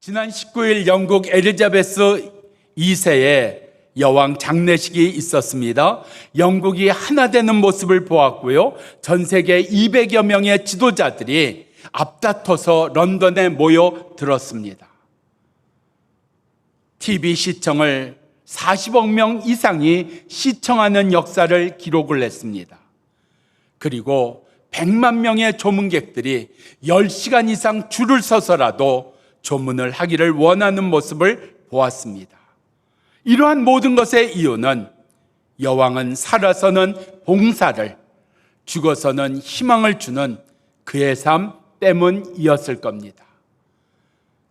지난 19일 영국 엘리자베스 2세의 여왕 장례식이 있었습니다. 영국이 하나 되는 모습을 보았고요. 전 세계 200여 명의 지도자들이 앞다퉈서 런던에 모여들었습니다. TV 시청을 40억 명 이상이 시청하는 역사를 기록을 했습니다. 그리고 100만 명의 조문객들이 10시간 이상 줄을 서서라도 조문을 하기를 원하는 모습을 보았습니다. 이러한 모든 것의 이유는 여왕은 살아서는 봉사를, 죽어서는 희망을 주는 그의 삶 때문이었을 겁니다.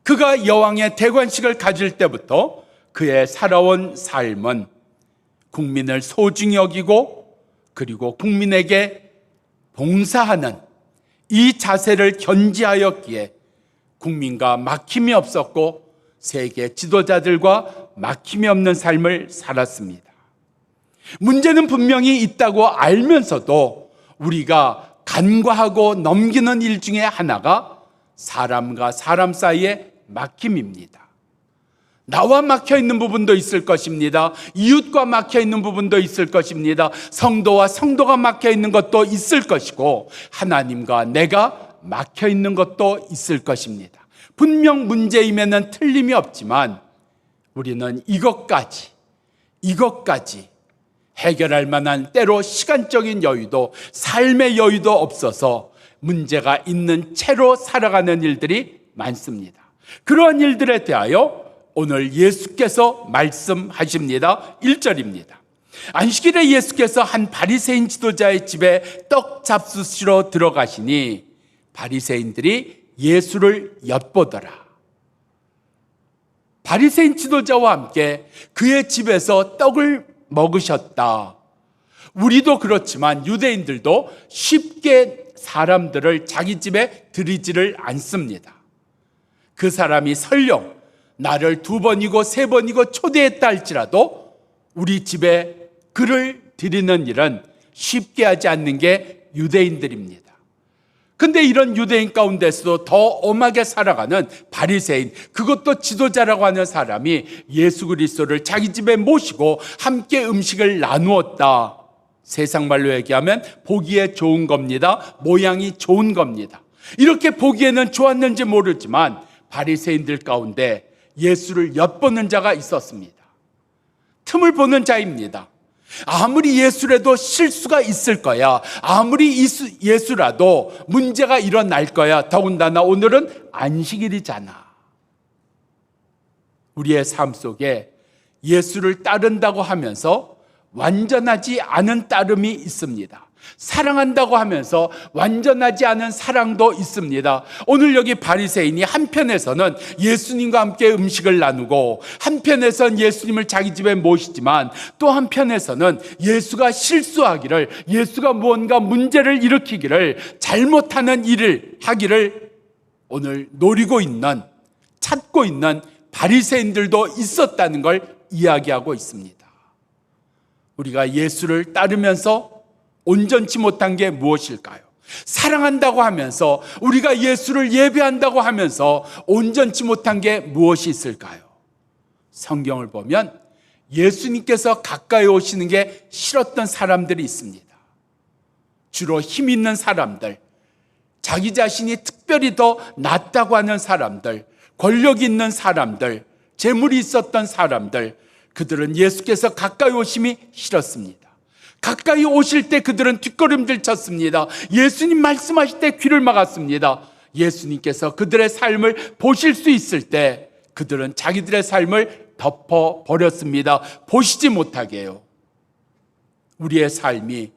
그가 여왕의 대관식을 가질 때부터 그의 살아온 삶은 국민을 소중히 여기고 그리고 국민에게 봉사하는 이 자세를 견지하였기에 국민과 막힘이 없었고 세계 지도자들과 막힘이 없는 삶을 살았습니다. 문제는 분명히 있다고 알면서도 우리가 간과하고 넘기는 일 중에 하나가 사람과 사람 사이의 막힘입니다. 나와 막혀 있는 부분도 있을 것입니다. 이웃과 막혀 있는 부분도 있을 것입니다. 성도와 성도가 막혀 있는 것도 있을 것이고 하나님과 내가 막혀 있는 것도 있을 것입니다. 분명 문제임에는 틀림이 없지만 우리는 이것까지 해결할 만한 때로 시간적인 여유도 삶의 여유도 없어서 문제가 있는 채로 살아가는 일들이 많습니다. 그러한 일들에 대하여 오늘 예수께서 말씀하십니다. 1절입니다. 안식일에 예수께서 한 바리새인 지도자의 집에 떡 잡수시러 들어가시니 바리새인들이 예수를 엿보더라. 바리새인 지도자와 함께 그의 집에서 떡을 먹으셨다. 우리도 그렇지만 유대인들도 쉽게 사람들을 자기 집에 들이지를 않습니다. 그 사람이 설령 나를 2번이고 3번이고 초대했다 할지라도 우리 집에 그를 드리는 일은 쉽게 하지 않는 게 유대인들입니다. 근데 이런 유대인 가운데서도 더 엄하게 살아가는 바리새인, 그것도 지도자라고 하는 사람이 예수 그리스도를 자기 집에 모시고 함께 음식을 나누었다. 세상 말로 얘기하면 보기에 좋은 겁니다. 모양이 좋은 겁니다. 이렇게 보기에는 좋았는지 모르지만 바리새인들 가운데 예수를 엿보는 자가 있었습니다. 틈을 보는 자입니다. 아무리 예수라도 실수가 있을 거야. 아무리 예수라도 문제가 일어날 거야. 더군다나 오늘은 안식일이잖아. 우리의 삶 속에 예수를 따른다고 하면서 완전하지 않은 따름이 있습니다. 사랑한다고 하면서 완전하지 않은 사랑도 있습니다. 오늘 여기 바리새인이 한편에서는 예수님과 함께 음식을 나누고 한편에서는 예수님을 자기 집에 모시지만 또 한편에서는 예수가 실수하기를, 예수가 무언가 문제를 일으키기를, 잘못하는 일을 하기를 오늘 노리고 있는, 찾고 있는 바리새인들도 있었다는 걸 이야기하고 있습니다. 우리가 예수를 따르면서 온전치 못한 게 무엇일까요? 사랑한다고 하면서, 우리가 예수를 예배한다고 하면서 온전치 못한 게 무엇이 있을까요? 성경을 보면 예수님께서 가까이 오시는 게 싫었던 사람들이 있습니다. 주로 힘 있는 사람들, 자기 자신이 특별히 더 낫다고 하는 사람들, 권력 있는 사람들, 재물이 있었던 사람들, 그들은 예수께서 가까이 오심이 싫었습니다. 가까이 오실 때 그들은 뒷걸음질 쳤습니다. 예수님 말씀하실 때 귀를 막았습니다. 예수님께서 그들의 삶을 보실 수 있을 때 그들은 자기들의 삶을 덮어버렸습니다. 보시지 못하게요. 우리의 삶이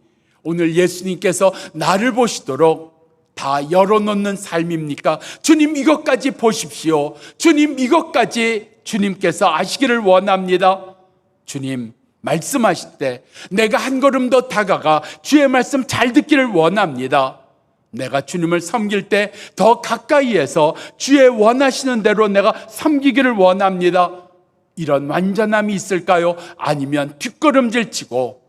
오늘 예수님께서 나를 보시도록 다 열어놓는 삶입니까? 주님 이것까지 보십시오. 주님 이것까지 주님께서 아시기를 원합니다. 주님 말씀하실 때 내가 한 걸음 더 다가가 주의 말씀 잘 듣기를 원합니다. 내가 주님을 섬길 때 더 가까이에서 주의 원하시는 대로 내가 섬기기를 원합니다. 이런 완전함이 있을까요? 아니면 뒷걸음질 치고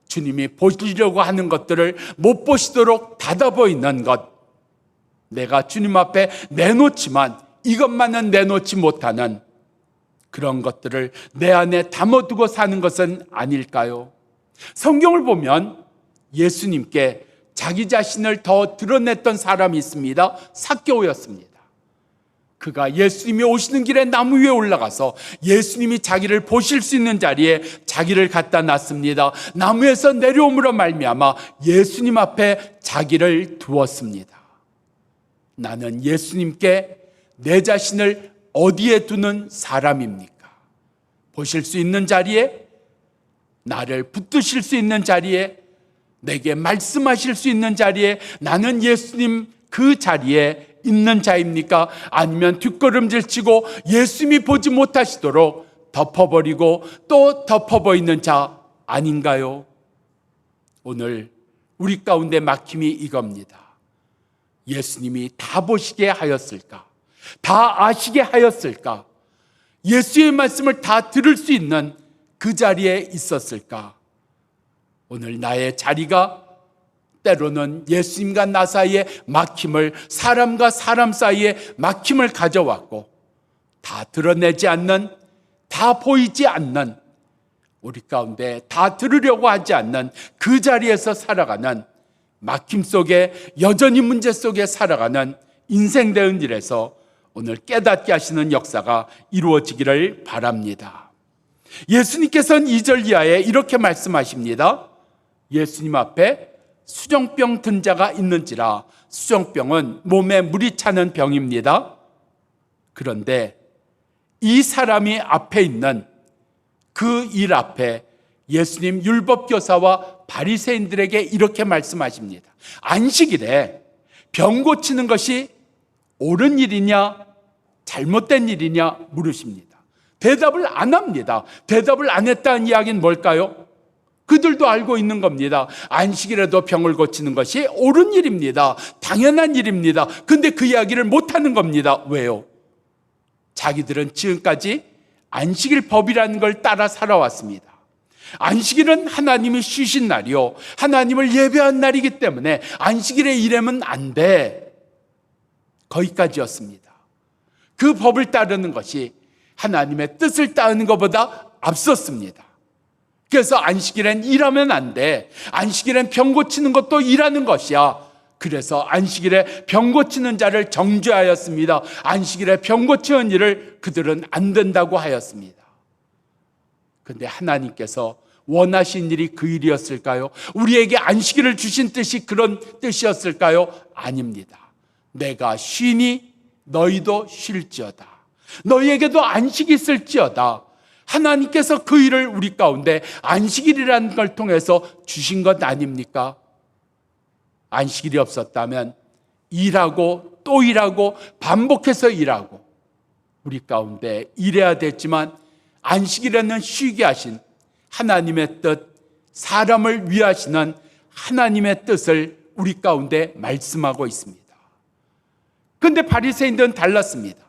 주님이 보시려고 하는 것들을 못 보시도록 닫아 보이는 것, 내가 주님 앞에 내놓지만 이것만은 내놓지 못하는 그런 것들을 내 안에 담아두고 사는 것은 아닐까요? 성경을 보면 예수님께 자기 자신을 더 드러냈던 사람이 있습니다. 삭개오였습니다. 그가 예수님이 오시는 길에 나무 위에 올라가서 예수님이 자기를 보실 수 있는 자리에 자기를 갖다 놨습니다. 나무에서 내려옴으로 말미암아 예수님 앞에 자기를 두었습니다. 나는 예수님께 내 자신을 어디에 두는 사람입니까? 보실 수 있는 자리에, 나를 붙드실 수 있는 자리에, 내게 말씀하실 수 있는 자리에, 나는 예수님 그 자리에 있는 자입니까? 아니면 뒷걸음질 치고 예수님이 보지 못하시도록 덮어버리고 또 덮어버리는 자 아닌가요? 오늘 우리 가운데 막힘이 이겁니다. 예수님이 다 보시게 하였을까? 다 아시게 하였을까? 예수의 말씀을 다 들을 수 있는 그 자리에 있었을까? 오늘 나의 자리가 때로는 예수님과 나 사이에 막힘을, 사람과 사람 사이에 막힘을 가져왔고, 다 드러내지 않는, 다 보이지 않는, 우리 가운데 다 들으려고 하지 않는 그 자리에서 살아가는, 막힘 속에 여전히 문제 속에 살아가는 인생되는 일에서 오늘 깨닫게 하시는 역사가 이루어지기를 바랍니다. 예수님께서는 2절 이하에 이렇게 말씀하십니다. 예수님 앞에 수정병 든 자가 있는지라. 수정병은 몸에 물이 차는 병입니다. 그런데 이 사람이 앞에 있는 그 일 앞에 예수님 율법교사와 바리새인들에게 이렇게 말씀하십니다. 안식일에 병 고치는 것이 옳은 일이냐 잘못된 일이냐 물으십니다. 대답을 안 합니다. 대답을 안 했다는 이야기는 뭘까요? 그들도 알고 있는 겁니다. 안식일에도 병을 고치는 것이 옳은 일입니다. 당연한 일입니다. 근데 그 이야기를 못하는 겁니다. 왜요? 자기들은 지금까지 안식일 법이라는 걸 따라 살아왔습니다. 안식일은 하나님이 쉬신 날이요, 하나님을 예배한 날이기 때문에 안식일에 일하면 안 돼, 거기까지였습니다. 그 법을 따르는 것이 하나님의 뜻을 따르는 것보다 앞섰습니다. 그래서 안식일엔 일하면 안 돼, 안식일엔 병 고치는 것도 일하는 것이야. 그래서 안식일에 병 고치는 자를 정죄하였습니다. 안식일에 병 고치는 일을 그들은 안 된다고 하였습니다. 그런데 하나님께서 원하신 일이 그 일이었을까요? 우리에게 안식일을 주신 뜻이 그런 뜻이었을까요? 아닙니다. 내가 쉬니 너희도 쉴지어다. 너희에게도 안식이 있을지어다. 하나님께서 그 일을 우리 가운데 안식일이라는 걸 통해서 주신 것 아닙니까? 안식일이 없었다면 일하고 또 일하고 반복해서 일하고 우리 가운데 일해야 됐지만, 안식일에는 쉬게 하신 하나님의 뜻, 사람을 위하시는 하나님의 뜻을 우리 가운데 말씀하고 있습니다. 그런데 바리새인들은 달랐습니다.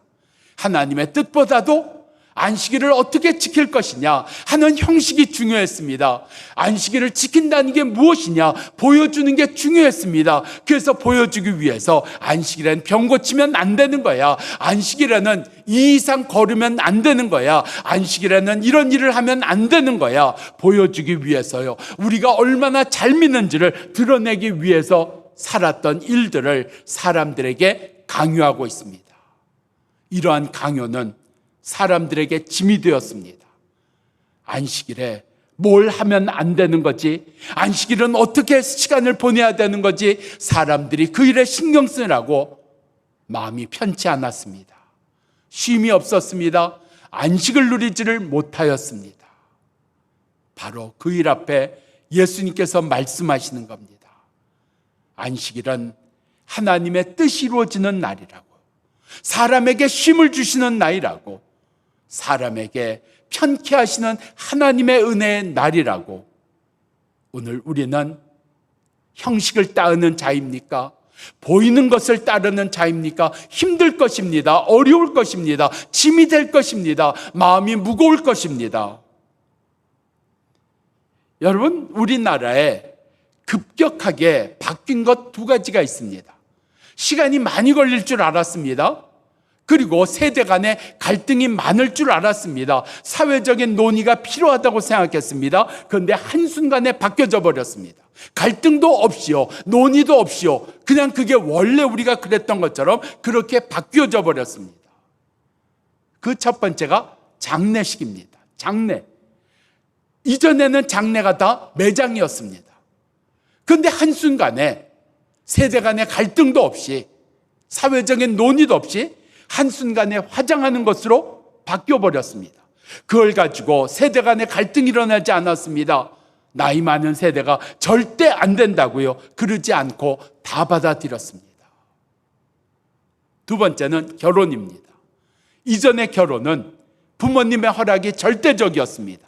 하나님의 뜻보다도 안식일을 어떻게 지킬 것이냐 하는 형식이 중요했습니다. 안식일을 지킨다는 게 무엇이냐 보여주는 게 중요했습니다. 그래서 보여주기 위해서 안식일엔 병 고치면 안 되는 거야, 안식일에는 이 이상 걸으면 안 되는 거야, 안식일에는 이런 일을 하면 안 되는 거야, 보여주기 위해서요. 우리가 얼마나 잘 믿는지를 드러내기 위해서 살았던 일들을 사람들에게 강요하고 있습니다. 이러한 강요는 사람들에게 짐이 되었습니다. 안식일에 뭘 하면 안 되는 거지, 안식일은 어떻게 시간을 보내야 되는 거지, 사람들이 그 일에 신경 쓰느라고 마음이 편치 않았습니다. 쉼이 없었습니다. 안식을 누리지를 못하였습니다. 바로 그 일 앞에 예수님께서 말씀하시는 겁니다. 안식일은 하나님의 뜻이 이루어지는 날이라고, 사람에게 쉼을 주시는 날이라고, 사람에게 편케 하시는 하나님의 은혜의 날이라고. 오늘 우리는 형식을 따르는 자입니까? 보이는 것을 따르는 자입니까? 힘들 것입니다. 어려울 것입니다. 짐이 될 것입니다. 마음이 무거울 것입니다. 여러분, 우리나라에 급격하게 바뀐 것 두 가지가 있습니다. 시간이 많이 걸릴 줄 알았습니다. 그리고 세대 간의 갈등이 많을 줄 알았습니다. 사회적인 논의가 필요하다고 생각했습니다. 그런데 한순간에 바뀌어져 버렸습니다. 갈등도 없이요, 논의도 없이요, 그냥 그게 원래 우리가 그랬던 것처럼 그렇게 바뀌어져 버렸습니다. 그 첫 번째가 장례식입니다. 장례. 이전에는 장례가 다 매장이었습니다. 그런데 한순간에 세대 간의 갈등도 없이, 사회적인 논의도 없이 한순간에 화장하는 것으로 바뀌어버렸습니다. 그걸 가지고 세대 간의 갈등이 일어나지 않았습니다. 나이 많은 세대가 절대 안 된다고요, 그러지 않고 다 받아들였습니다. 두 번째는 결혼입니다. 이전의 결혼은 부모님의 허락이 절대적이었습니다.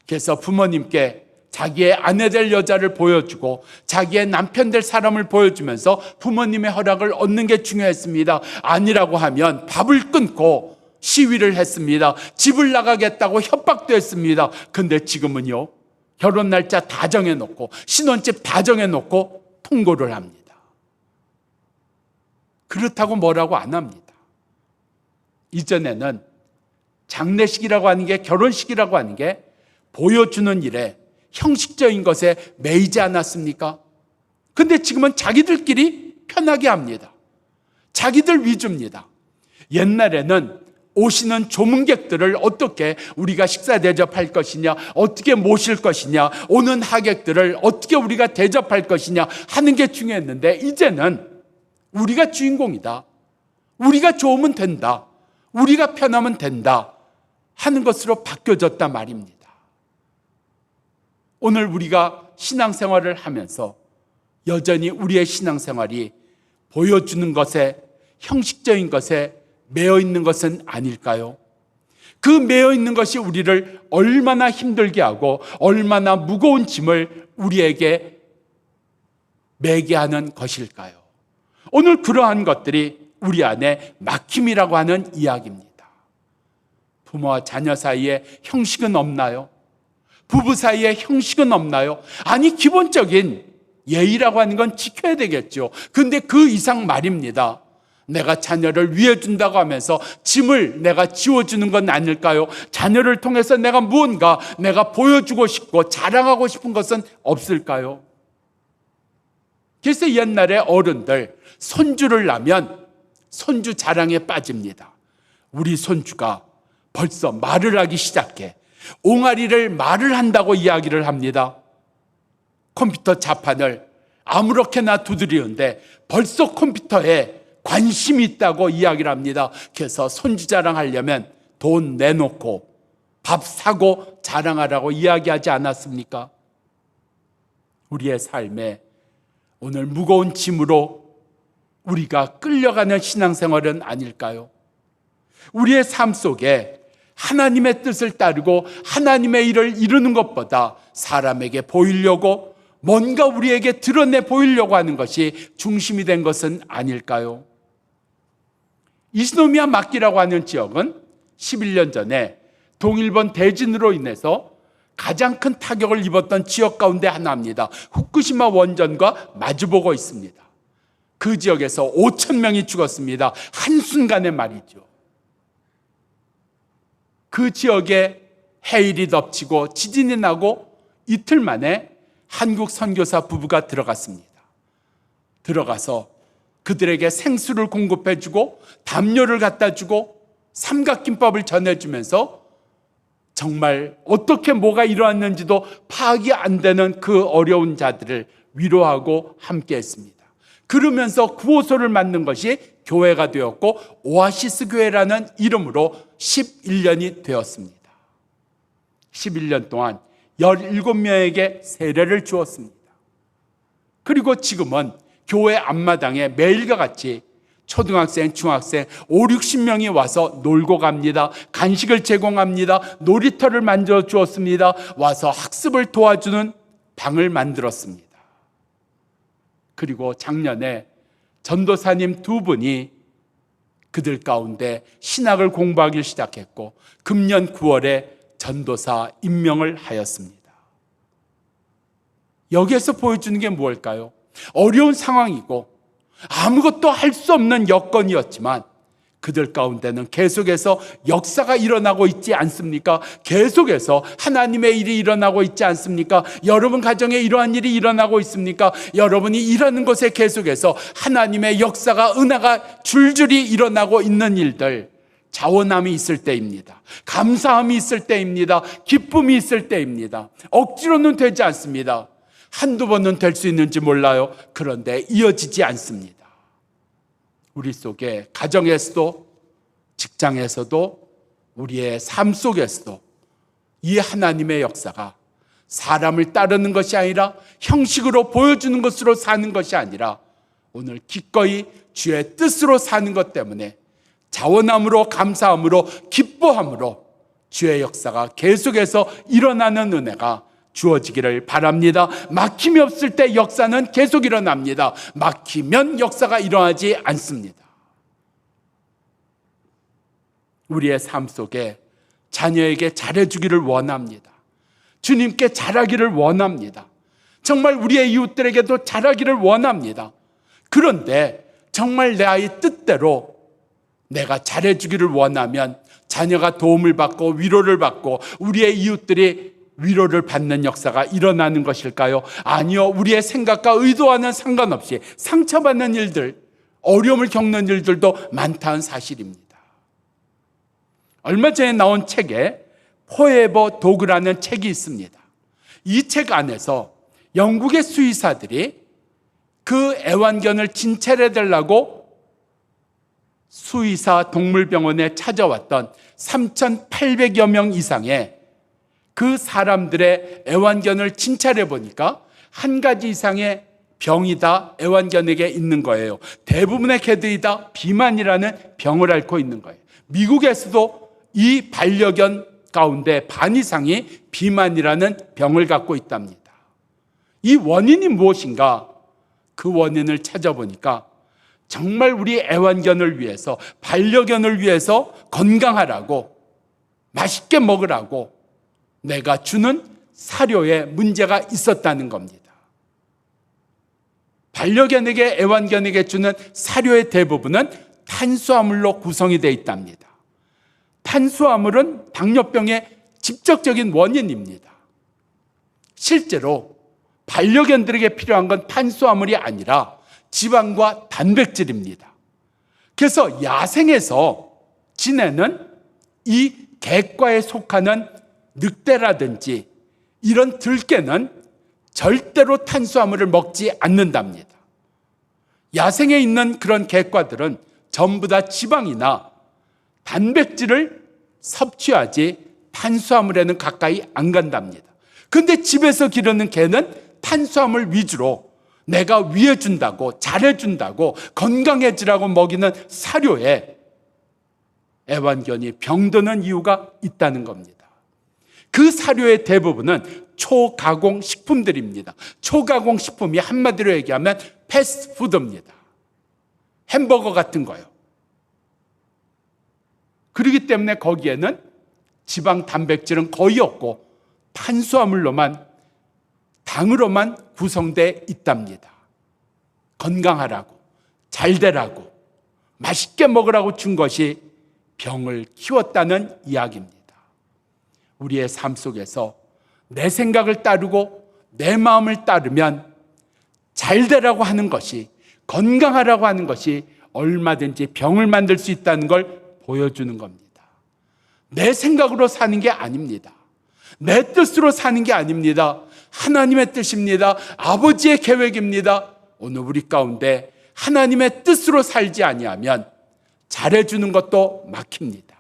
그래서 부모님께 자기의 아내 될 여자를 보여주고 자기의 남편 될 사람을 보여주면서 부모님의 허락을 얻는 게 중요했습니다. 아니라고 하면 밥을 끊고 시위를 했습니다. 집을 나가겠다고 협박도 했습니다. 근데 지금은요, 결혼 날짜 다 정해놓고 신혼집 다 정해놓고 통고를 합니다. 그렇다고 뭐라고 안 합니다. 이전에는 장례식이라고 하는 게, 결혼식이라고 하는 게 보여주는 일에, 형식적인 것에 매이지 않았습니까? 근데 지금은 자기들끼리 편하게 합니다. 자기들 위주입니다. 옛날에는 오시는 조문객들을 어떻게 우리가 식사 대접할 것이냐, 어떻게 모실 것이냐, 오는 하객들을 어떻게 우리가 대접할 것이냐 하는 게 중요했는데, 이제는 우리가 주인공이다, 우리가 좋으면 된다, 우리가 편하면 된다 하는 것으로 바뀌어졌단 말입니다. 오늘 우리가 신앙생활을 하면서 여전히 우리의 신앙생활이 보여주는 것에, 형식적인 것에 매여 있는 것은 아닐까요? 그 매여 있는 것이 우리를 얼마나 힘들게 하고 얼마나 무거운 짐을 우리에게 매게 하는 것일까요? 오늘 그러한 것들이 우리 안에 막힘이라고 하는 이야기입니다. 부모와 자녀 사이에 형식은 없나요? 부부 사이에 형식은 없나요? 아니, 기본적인 예의라고 하는 건 지켜야 되겠죠. 근데 그 이상 말입니다. 내가 자녀를 위해 준다고 하면서 짐을 내가 지워주는 건 아닐까요? 자녀를 통해서 내가 무언가 내가 보여주고 싶고 자랑하고 싶은 것은 없을까요? 그래서 옛날에 어른들 손주를 낳으면 손주 자랑에 빠집니다. 우리 손주가 벌써 말을 하기 시작해. 옹알이를 말을 한다고 이야기를 합니다. 컴퓨터 자판을 아무렇게나 두드리는데 벌써 컴퓨터에 관심이 있다고 이야기를 합니다. 그래서 손주 자랑하려면 돈 내놓고 밥 사고 자랑하라고 이야기하지 않았습니까? 우리의 삶에 오늘 무거운 짐으로 우리가 끌려가는 신앙생활은 아닐까요? 우리의 삶 속에 하나님의 뜻을 따르고 하나님의 일을 이루는 것보다 사람에게 보이려고, 뭔가 우리에게 드러내 보이려고 하는 것이 중심이 된 것은 아닐까요? 이스노미야 마키라고 하는 지역은 11년 전에 동일본 대진으로 인해서 가장 큰 타격을 입었던 지역 가운데 하나입니다. 후쿠시마 원전과 마주보고 있습니다. 그 지역에서 5천 명이 죽었습니다. 한순간에 말이죠. 그 지역에 해일이 덮치고 지진이 나고 이틀 만에 한국 선교사 부부가 들어갔습니다. 들어가서 그들에게 생수를 공급해주고 담요를 갖다주고 삼각김밥을 전해주면서 정말 어떻게 뭐가 일어났는지도 파악이 안 되는 그 어려운 자들을 위로하고 함께했습니다. 그러면서 구호소를 만든 것이 교회가 되었고 오아시스 교회라는 이름으로 11년이 되었습니다. 11년 동안 17명에게 세례를 주었습니다. 그리고 지금은 교회 앞마당에 매일과 같이 초등학생, 중학생 5, 60명이 와서 놀고 갑니다. 간식을 제공합니다. 놀이터를 만들어 주었습니다. 와서 학습을 도와주는 방을 만들었습니다. 그리고 작년에 전도사님 2분이 그들 가운데 신학을 공부하기 시작했고 금년 9월에 전도사 임명을 하였습니다. 여기에서 보여주는 게 무엇일까요? 어려운 상황이고 아무것도 할 수 없는 여건이었지만 그들 가운데는 계속해서 역사가 일어나고 있지 않습니까? 계속해서 하나님의 일이 일어나고 있지 않습니까? 여러분 가정에 이러한 일이 일어나고 있습니까? 여러분이 일하는 곳에 계속해서 하나님의 역사가, 은혜가 줄줄이 일어나고 있는 일들, 자원함이 있을 때입니다. 감사함이 있을 때입니다. 기쁨이 있을 때입니다. 억지로는 되지 않습니다. 한두 번은 될 수 있는지 몰라요. 그런데 이어지지 않습니다. 우리 속에 가정에서도, 직장에서도, 우리의 삶 속에서도 이 하나님의 역사가 사람을 따르는 것이 아니라 형식으로 보여주는 것으로 사는 것이 아니라 오늘 기꺼이 주의 뜻으로 사는 것 때문에 자원함으로, 감사함으로, 기뻐함으로 주의 역사가 계속해서 일어나는 은혜가 주어지기를 바랍니다. 막힘이 없을 때 역사는 계속 일어납니다. 막히면 역사가 일어나지 않습니다. 우리의 삶 속에 자녀에게 잘해주기를 원합니다. 주님께 잘하기를 원합니다. 정말 우리의 이웃들에게도 잘하기를 원합니다. 그런데 정말 내 아이 뜻대로 내가 잘해주기를 원하면 자녀가 도움을 받고 위로를 받고 우리의 이웃들이 위로를 받는 역사가 일어나는 것일까요? 아니요. 우리의 생각과 의도와는 상관없이 상처받는 일들, 어려움을 겪는 일들도 많다는 사실입니다. 얼마 전에 나온 책에 포에버 도그라는 책이 있습니다. 이 책 안에서 영국의 수의사들이 그 애완견을 진찰해달라고 수의사 동물병원에 찾아왔던 3,800여 명 이상의 그 사람들의 애완견을 진찰해 보니까 한 가지 이상의 병이 다 애완견에게 있는 거예요. 대부분의 개들이 다 비만이라는 병을 앓고 있는 거예요. 미국에서도 이 반려견 가운데 반 이상이 비만이라는 병을 갖고 있답니다. 이 원인이 무엇인가? 그 원인을 찾아보니까 정말 우리 애완견을 위해서, 반려견을 위해서 건강하라고, 맛있게 먹으라고 내가 주는 사료에 문제가 있었다는 겁니다. 반려견에게, 애완견에게 주는 사료의 대부분은 탄수화물로 구성이 되어 있답니다. 탄수화물은 당뇨병의 직접적인 원인입니다. 실제로 반려견들에게 필요한 건 탄수화물이 아니라 지방과 단백질입니다. 그래서 야생에서 지내는 이 객과에 속하는 늑대라든지 이런 들개는 절대로 탄수화물을 먹지 않는답니다. 야생에 있는 그런 객과들은 전부 다 지방이나 단백질을 섭취하지 탄수화물에는 가까이 안 간답니다. 근데 집에서 기르는 개는 탄수화물 위주로 내가 위해준다고, 잘해준다고, 건강해지라고 먹이는 사료에 애완견이 병드는 이유가 있다는 겁니다. 그 사료의 대부분은 초가공 식품들입니다. 초가공 식품이 한마디로 얘기하면 패스트푸드입니다. 햄버거 같은 거요. 그렇기 때문에 거기에는 지방, 단백질은 거의 없고 탄수화물로만, 당으로만 구성되어 있답니다. 건강하라고, 잘 되라고, 맛있게 먹으라고 준 것이 병을 키웠다는 이야기입니다. 우리의 삶 속에서 내 생각을 따르고 내 마음을 따르면 잘 되라고 하는 것이, 건강하라고 하는 것이 얼마든지 병을 만들 수 있다는 걸 보여주는 겁니다. 내 생각으로 사는 게 아닙니다. 내 뜻으로 사는 게 아닙니다. 하나님의 뜻입니다. 아버지의 계획입니다. 오늘 우리 가운데 하나님의 뜻으로 살지 아니하면 잘해주는 것도 막힙니다.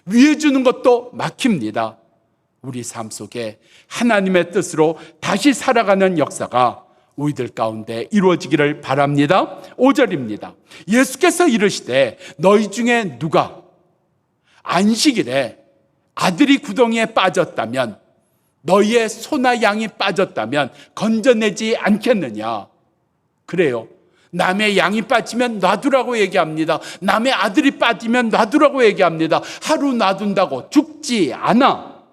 위해주는 것도 막힙니다. 우리 삶 속에 하나님의 뜻으로 다시 살아가는 역사가 우리들 가운데 이루어지기를 바랍니다. 5절입니다. 예수께서 이르시되 너희 중에 누가 안식일에 아들이 구덩이에 빠졌다면, 너희의 소나 양이 빠졌다면 건져내지 않겠느냐. 그래요. 남의 양이 빠지면 놔두라고 얘기합니다. 남의 아들이 빠지면 놔두라고 얘기합니다. 하루 놔둔다고 죽지 않아.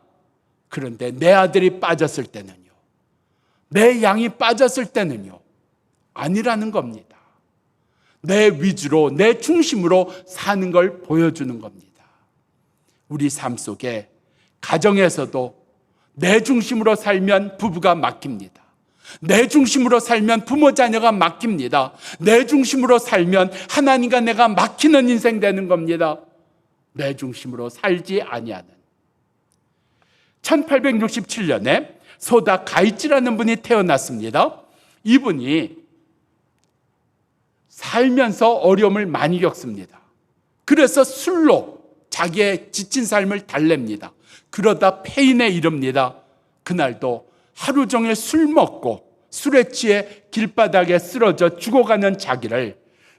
그런데 내 아들이 빠졌을 때는요, 내 양이 빠졌을 때는요, 아니라는 겁니다. 내 위주로, 내 중심으로 사는 걸 보여주는 겁니다. 우리 삶 속에 가정에서도 내 중심으로 살면 부부가 막힙니다. 내 중심으로 살면 부모 자녀가 막힙니다. 내 중심으로 살면 하나님과 내가 막히는 인생 되는 겁니다. 내 중심으로 살지 아니하는. 1867년에 소다 가이치라는 분이 태어났습니다. 이분이 살면서 어려움을 많이 겪습니다. 그래서 술로 자기의 지친 삶을 달랩니다. 그러다 폐인에 이릅니다. 그날도 하루 종일 술 먹고 술에 취해 길바닥에 쓰러져 죽어가는 자기를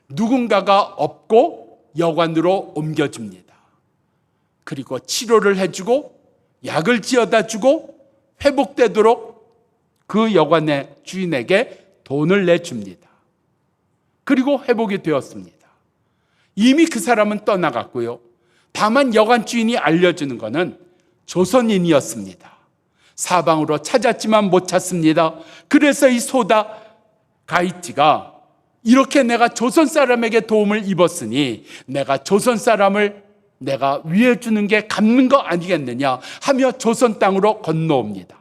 누군가가 업고 여관으로 옮겨줍니다. 그리고 치료를 해주고 약을 지어다 주고 회복되도록 그 여관의 주인에게 돈을 내줍니다. 그리고 회복이 되었습니다. 이미 그 사람은 떠나갔고요. 다만 여관 주인이 알려주는 것은 조선인이었습니다. 사방으로 찾았지만 못 찾습니다. 그래서 이 소다 가이치가 이렇게 내가 조선 사람에게 도움을 입었으니 내가 조선 사람을 내가 위해 주는 게 갚는 거 아니겠느냐 하며 조선 땅으로 건너옵니다.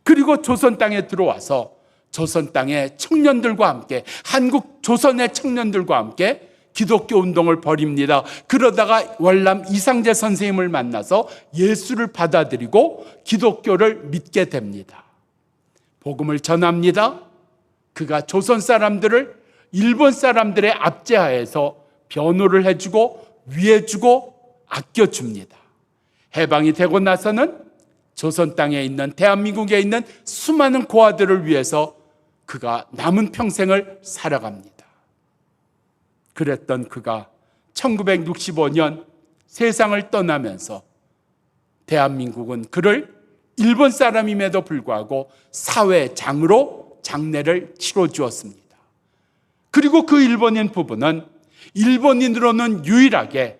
그리고 조선 땅에 들어와서 조선 땅의 청년들과 함께, 한국 조선의 청년들과 함께 기독교 운동을 벌입니다. 그러다가 월남 이상재 선생님을 만나서 예수를 받아들이고 기독교를 믿게 됩니다. 복음을 전합니다. 그가 조선 사람들을 일본 사람들의 압제하에서 변호를 해주고 위해주고 아껴줍니다. 해방이 되고 나서는 조선 땅에 있는, 대한민국에 있는 수많은 고아들을 위해서 그가 남은 평생을 살아갑니다. 그랬던 그가 1965년 세상을 떠나면서 대한민국은 그를 일본 사람임에도 불구하고 사회장으로 장례를 치러주었습니다. 그리고 그 일본인 부부는 일본인으로는 유일하게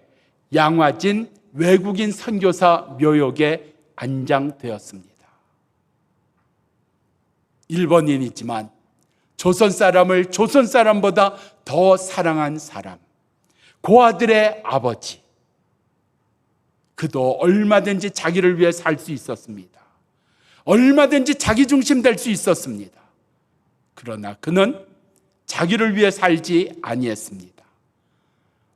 양화진 외국인 선교사 묘역에 안장되었습니다. 일본인이지만 조선 사람을 조선 사람보다 더 사랑한 사람, 고아들의 아버지. 그도 얼마든지 자기를 위해 살 수 있었습니다. 얼마든지 자기 중심 될 수 있었습니다. 그러나 그는 자기를 위해 살지 아니했습니다.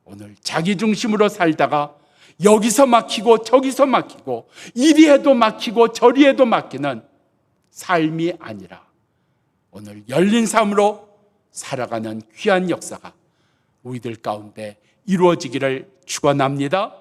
오늘 자기 중심으로 살다가 여기서 막히고 저기서 막히고 이리 해도 막히고 저리 해도 막히는 삶이 아니라 오늘 열린 삶으로 살아가는 귀한 역사가 우리들 가운데 이루어지기를 축원합니다.